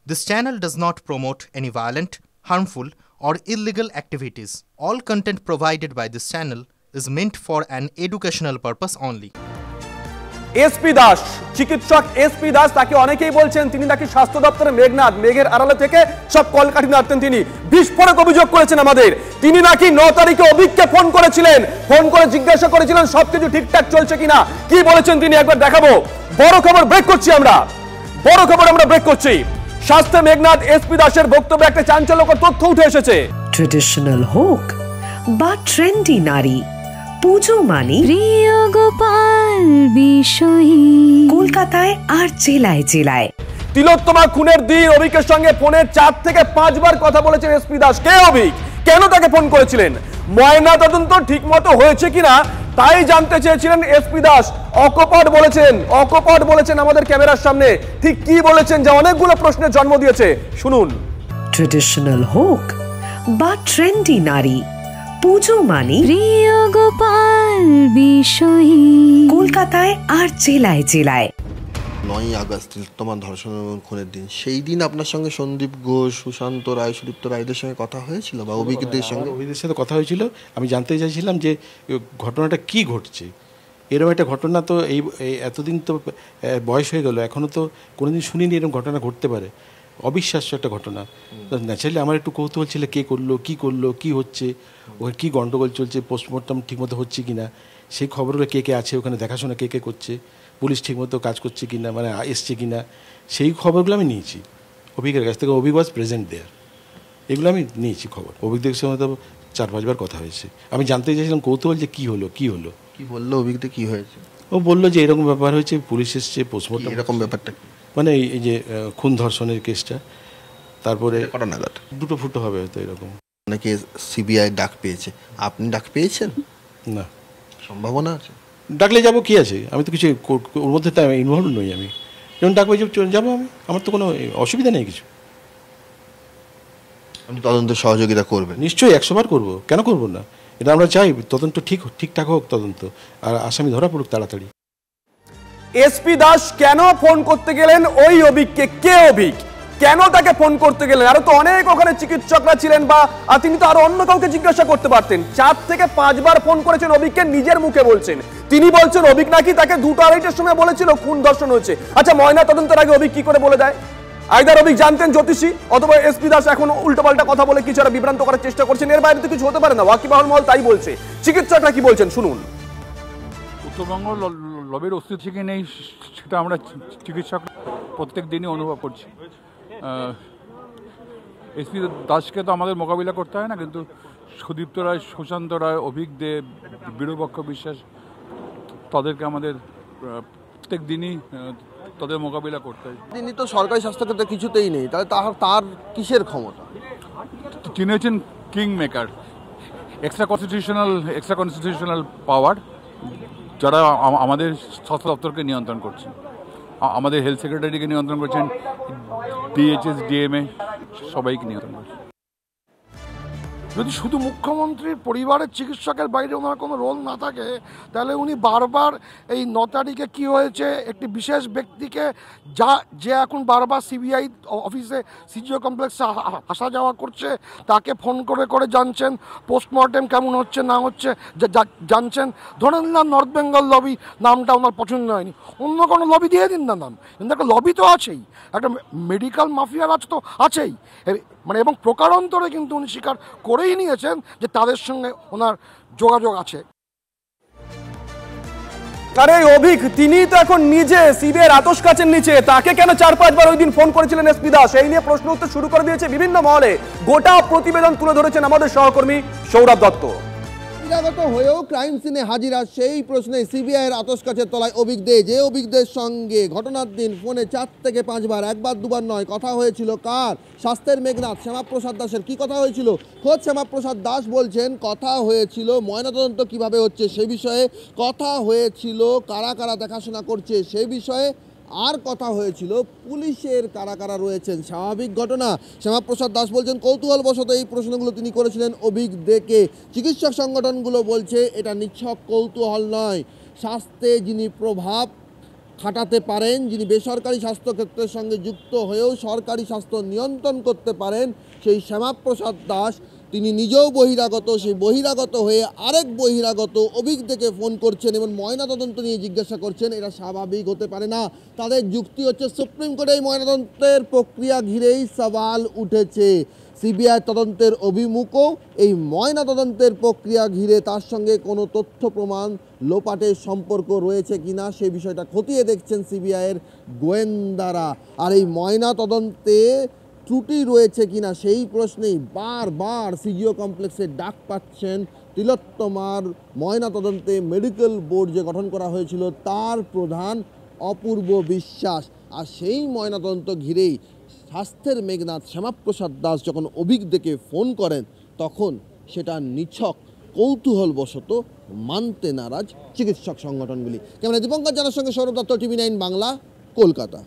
This channel does not promote any violent, harmful, or illegal activities. All content provided by this channel is meant for an educational purpose only. SP Das, চিকিৎসক SP Das, তাকে অনেকেই বলছেন তিনি নাকি স্বাস্থ্য দপ্তরের মেঘনাদ, মেঘের আড়ালে থেকে সব কলকাঠি নাড়তেন। তিনি বিস্ফোরক অভিযোগ করেছেন আমাদের। তিনি নাকি 9 তারিখে অভিককে ফোন করেছিলেন, ফোন করে জিজ্ঞাসা করেছিলেন সবকিছু ঠিকঠাক চলছে কিনা। কি বলেছেন তিনি একবার দেখাবো। বড় খবর ব্রেক করছি আমরা, বড় খবর আমরা ব্রেক করছি। স্বাস্থ্য মেঘনাদ এসপি দাসের বক্তব্যে একটা চাঞ্চল্যকর তথ্য উঠে এসেছে। ট্রেডিশনাল হোক বা ট্রেন্ডি নারী, পুজো মানে প্রিয় গোপাল বিষয়ী। কলকাতায় আর জেলায় জেলায় তিলোত্তমা খুনের দিন অভিকের সঙ্গে ফোনে 4 থেকে 5 বার কথা বলেছেন এসপি দাস। কে অভিক, কেন তাকে ফোন করেছিলেন, ময়না তদন্ত ঠিক মতো হয়েছে কিনা তাই জানতে চেয়েছিলেন এসপি দাস। অকপট বলেছেন আমাদের ক্যামেরার সামনে। ঠিক কি বলেছেন যা অনেকগুলো প্রশ্নের জন্ম দিয়েছে, শুনুন। ট্রেডিশনাল হোক বা ট্রেন্ডি নারী, পুজো মানে প্রিয় গোপাল বিষয়ী। কলকাতায় আর জেলায় জেলায় 9ই আগস্ট তিলোত্তমা ধর্ষণ এবং খুনের দিন, সেই দিন আপনার সঙ্গে সন্দীপ ঘোষ, সুশান্ত রায়, সুদীপ্ত রায়দের সঙ্গে কথা হয়েছিল বা অভিজ্ঞদের সঙ্গে? অভিজ্ঞদের সাথে কথা হয়েছিল। আমি জানতে চাইছিলাম যে ঘটনাটা কি ঘটছে। এরকম একটা ঘটনা তো এই এতদিন তো বয়স হয়ে গেল, এখনও তো কোনোদিন শুনিনি এরকম ঘটনা ঘটতে পারে। অবিশ্বাস্য একটা ঘটনা। ন্যাচারালি আমার একটু কৌতূহল ছিল কে করলো, কি হচ্ছে, ওখানে কী গণ্ডগোল চলছে, পোস্টমর্টম ঠিকমতো হচ্ছে কি না, সেই খবরগুলো কে আছে ওখানে, দেখাশোনা কে করছে, পুলিশ ঠিকমতো কাজ করছে কি না, মানে এসছে কি না, সেই খবরগুলো আমি নিয়েছি অভিজ্ঞের কাছ থেকে। অভিজ্ঞ ওয়াজ প্রেজেন্ট দেয়ার, এগুলো আমি নিয়েছি খবর। অভিজ্ঞদের সঙ্গে তো 4-5 বার কথা হয়েছে। আমি জানতে চাইছিলাম কৌতূহল যে কী হলো। কি বললো অভিজ্ঞ, কী হয়েছে? ও বললো যে এরকম ব্যাপার হয়েছে, পুলিশ এসছে, পোস্টমর্টম। এরকম ব্যাপারটা মানে এই যে খুন ধর্ষণের কেসটা, তারপরে কটা নাগাদ 2টো ফুটো হবে হয়তো এরকম। অনেকে সিবিআই ডাক পেয়েছে, আপনি ডাক পেয়েছেন? না, সম্ভাবনা আছে? ডাকলে যাবো, কি আছে, আমি তো কিছু ওর মধ্যে তো ইনভলভ নই। আমি যখন ডাকবো যাবো, আমার তো কোনো অসুবিধা নেই কিছু। আপনি তদন্তের সহযোগিতা করবেন? নিশ্চয়ই, 100 বার করবো, কেন করবো না। এটা আমরা চাই তদন্ত ঠিকঠাক হোক তদন্ত, আর আসামি ধরা পড়ুক তাড়াতাড়ি। এসপি দাস কেন ফোন করতে গেলেন ওই অভিককে? কে অভিক, কেন তাকে ফোন করতে গেলেন? আরো তো অনেক ওখানে চিকিৎসকরা ছিলেন, বা তিনি তো আরো অন্য কাউকে জিজ্ঞাসা করতে পারতেন। 4 থেকে 5 বার ফোন করেছেন অভিককে, নিজের মুখে বলছেন। তিনি বলছেন অভিক নাকি তাকে 2টা-2:30টার সময় বলেছিল খুন ধর্ষণ হয়েছে। আচ্ছা, ময়না তদন্তের আগে অভিক কি করে বলে দেয়? আইদার অভিক জানতেন জ্যোতিষী, অথবা এসপি দাস এখন উল্টোপাল্টা কথা বলে কিছু একটা বিভ্রান্ত করার চেষ্টা করছেন। এর বাইরে তো কিছু হতে পারে না। ওয়াকিবহাল মহল তাই বলছে। চিকিৎসকরা কি বলছেন শুনুন। উত্তরবঙ্গ লবির অস্তিত্ব কি নেই সেটা আমরা চিকিৎসক প্রত্যেক দিনই অনুভব করছি। এসপি দাসকে তো আমাদের মোকাবিলা করতে হয় না, কিন্তু সুদীপ্ত রায়, সুশান্ত রায়, অভিক দেব, বীরপক্ষ বিশ্বাস, তাদেরকে আমাদের প্রত্যেক দিনই তাদের মোকাবিলা করতে হয়। তিনি তো সরকারি স্বাস্থ্যক্ষেত্রে কিছুতেই নেই, তাহলে তার কিসের ক্ষমতা? তিনি হচ্ছেন কিং মেকার, এক্সট্রা কনস্টিটিউশনাল পাওয়ার, যারা আমাদের স্বাস্থ্য দপ্তরকে নিয়ন্ত্রণ করছেন, আমাদের হেলথ সেক্রেটারিকে নিয়ন্ত্রণ করছেন, ডিএইচএস, ডিএমএ সবাইকে নিয়ন্ত্রণ করছেন। যদি শুধু মুখ্যমন্ত্রীর পরিবারের চিকিৎসকের বাইরে ওনার কোনো রোল না থাকে, তাহলে উনি বারবার এই 9 তারিখে কী হয়েছে একটি বিশেষ ব্যক্তিকে যে এখন বারবার সিবিআই অফিসে সিজিও কমপ্লেক্সে আসা যাওয়া করছে, তাকে ফোন করে জানছেন পোস্টমর্টেম কেমন হচ্ছে না হচ্ছে জানছেন। ধরে নিলাম নর্থ বেঙ্গল লবি নামটা ওনার পছন্দ হয়নি, অন্য কোনো লবি দিয়ে দিন না নাম, কিন্তু একটা লবি তো আছেই, একটা মেডিকেল মাফিয়া রাজ তো আছেই। মানে এবং প্রকারান্তরে কিন্তু উনি স্বীকার করেই নিয়েছেন যে তাদের সঙ্গে ওনার যোগাযোগ আছে। আরে অভিক, তিনি তো এখন নিজে সিবিআইয়ের আতশ কাচের নিচে। তাকে কেন 4-5 বার ওই দিন ফোন করেছিলেন এসপি দাস? এই নিয়ে প্রশ্ন উত্তর শুরু করে দিয়েছে বিভিন্ন মহলে। গোটা প্রতিবেদন তুলে ধরেছেন আমাদের সহকর্মী সৌরভ দত্ত। বহিরাগত হয়েও ক্রাইম সিনে হাজিরা, সেই প্রশ্নে সিবিআইয়ের আতশ কাচের তলায় অভিক দে। যে অভিকদের সঙ্গে ঘটনার দিন ফোনে 4 থেকে 5 বার, 1 বার 2 বার নয়, কথা হয়েছিল কার? স্বাস্থ্যের মেঘনাদ শ্যামাপ্রসাদ দাসের। কি কথা হয়েছিল? খোদ শ্যামাপ্রসাদ দাস বলছেন কথা হয়েছিল ময়নাতদন্ত কিভাবে হচ্ছে সে বিষয়ে, কথা হয়েছিল কারা কারা দেখাশোনা করছে সে বিষয়ে, আর কথা হয়েছিল পুলিশের কারা কারা রয়েছেন। স্বাভাবিক ঘটনা। শ্যামাপ্রসাদ দাস বলছেন কৌতূহলবশত এই প্রশ্নগুলো তিনি করেছিলেন অভিক দেকে। চিকিৎসক সংগঠনগুলো বলছে এটা নিছক কৌতূহল নয়, স্বাস্থ্যে যিনি প্রভাব খাটাতে পারেন, যিনি বেসরকারি স্বাস্থ্যক্ষেত্রের সঙ্গে যুক্ত হয়েও সরকারি স্বাস্থ্য নিয়ন্ত্রণ করতে পারেন, সেই শ্যামাপ্রসাদ দাস তিনি নিজেও বহিরাগত, সেই বহিরাগত হয়ে আরেক বহিরাগত অভিজ্ঞকে ফোন করছেন এবং ময়নাতদন্ত নিয়ে জিজ্ঞাসা করছেন। এটা স্বাভাবিক হতে পারে না। তাদের যুক্তি হচ্ছে সুপ্রিম কোর্টে এই ময়নাতদন্তের প্রক্রিয়া ঘিরেই সওয়াল উঠেছে। সিবিআই তদন্তের অভিমুখও এই ময়নাতদন্তের প্রক্রিয়া ঘিরে তার সঙ্গে কোনো তথ্য প্রমাণ লোপাটের সম্পর্ক রয়েছে কিনা সেই বিষয়টা খতিয়ে দেখছেন সিবিআইয়ের গোয়েন্দারা। আর এই ময়নাতদন্তে ত্রুটি রয়েছে কিনা সেই প্রশ্নেই বারবার সিজিও কমপ্লেক্সে ডাক পাচ্ছেন তিলোত্তমার ময়নাতদন্তে মেডিকেল বোর্ড যে গঠন করা হয়েছিল তার প্রধান অপূর্ব বিশ্বাস। আর সেই ময়নাতদন্ত ঘিরেই স্বাস্থ্যের মেঘনাথ শ্যামাপ্রসাদ দাস যখন অভিজ্ঞকে ফোন করেন তখন সেটা নিছক কৌতূহলবশত মানতে নারাজ চিকিৎসক সংগঠনগুলি। ক্যামেরা দীপঙ্কর জানার সঙ্গে সৌরভ দত্ত, টিভি 9 বাংলা, কলকাতা।